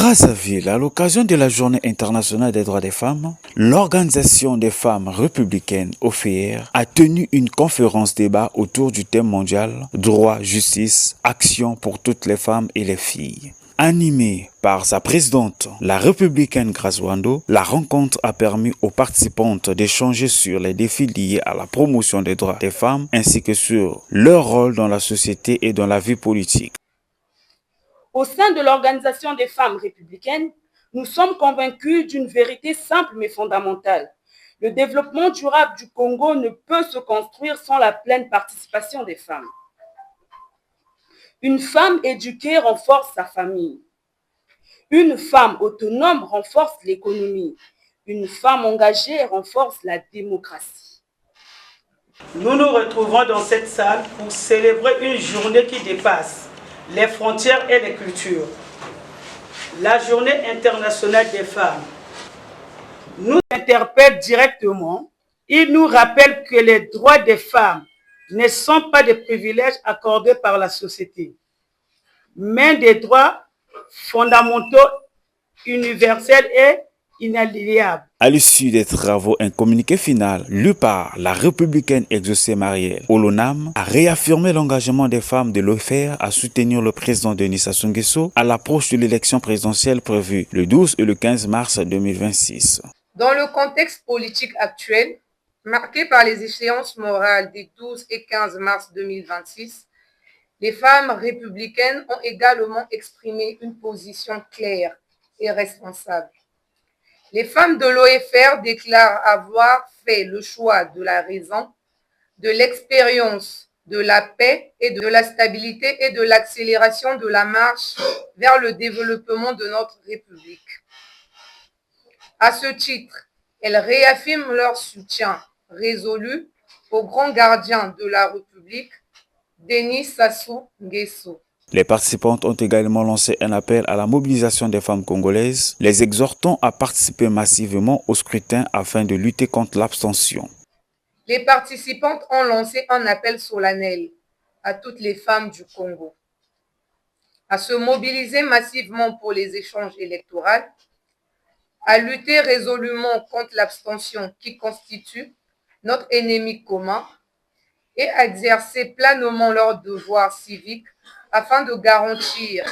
Brazzaville, à l'occasion de la Journée internationale des droits des femmes, l'Organisation des femmes républicaines OFER a tenu une conférence-débat autour du thème mondial « Droit, justice, action pour toutes les femmes et les filles ». Animée par sa présidente, la républicaine Grace Wando, la rencontre a permis aux participantes d'échanger sur les défis liés à la promotion des droits des femmes ainsi que sur leur rôle dans la société et dans la vie politique. Au sein de l'Organisation des femmes républicaines, nous sommes convaincus d'une vérité simple mais fondamentale. Le développement durable du Congo ne peut se construire sans la pleine participation des femmes. Une femme éduquée renforce sa famille. Une femme autonome renforce l'économie. Une femme engagée renforce la démocratie. Nous nous retrouvons dans cette salle pour célébrer une journée qui dépasse les frontières et les cultures. La Journée internationale des femmes nous interpelle directement. Il nous rappelle que les droits des femmes ne sont pas des privilèges accordés par la société, mais des droits fondamentaux, universels et inaliénables. À l'issue des travaux, un communiqué final, lu par la républicaine exaucée Marielle Olonam, a réaffirmé l'engagement des femmes de l'OFER à soutenir le président Denis Sassou Nguesso à l'approche de l'élection présidentielle prévue le 12 et le 15 mars 2026. Dans le contexte politique actuel, marqué par les échéances morales des 12 et 15 mars 2026, les femmes républicaines ont également exprimé une position claire et responsable. Les femmes de l'OFR déclarent avoir fait le choix de la raison, de l'expérience, de la paix et de la stabilité et de l'accélération de la marche vers le développement de notre République. À ce titre, elles réaffirment leur soutien résolu au grand gardien de la République, Denis Sassou Nguesso. Les participantes ont également lancé un appel à la mobilisation des femmes congolaises, les exhortant à participer massivement au scrutin afin de lutter contre l'abstention. Les participantes ont lancé un appel solennel à toutes les femmes du Congo à se mobiliser massivement pour les échanges électoraux, à lutter résolument contre l'abstention qui constitue notre ennemi commun et à exercer pleinement leur devoir civique afin de garantir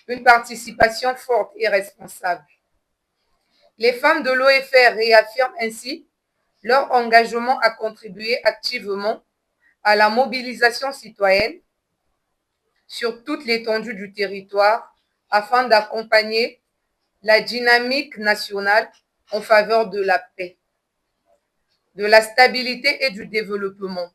une participation forte et responsable. Les femmes de l'OFR réaffirment ainsi leur engagement à contribuer activement à la mobilisation citoyenne sur toute l'étendue du territoire afin d'accompagner la dynamique nationale en faveur de la paix, de la stabilité et du développement,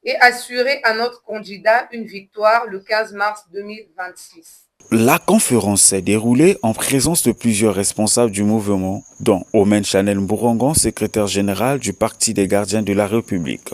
et assurer à notre candidat une victoire le 15 mars 2026. La conférence s'est déroulée en présence de plusieurs responsables du mouvement, dont Omen Chanel Mbourongon, secrétaire général du Parti des gardiens de la République.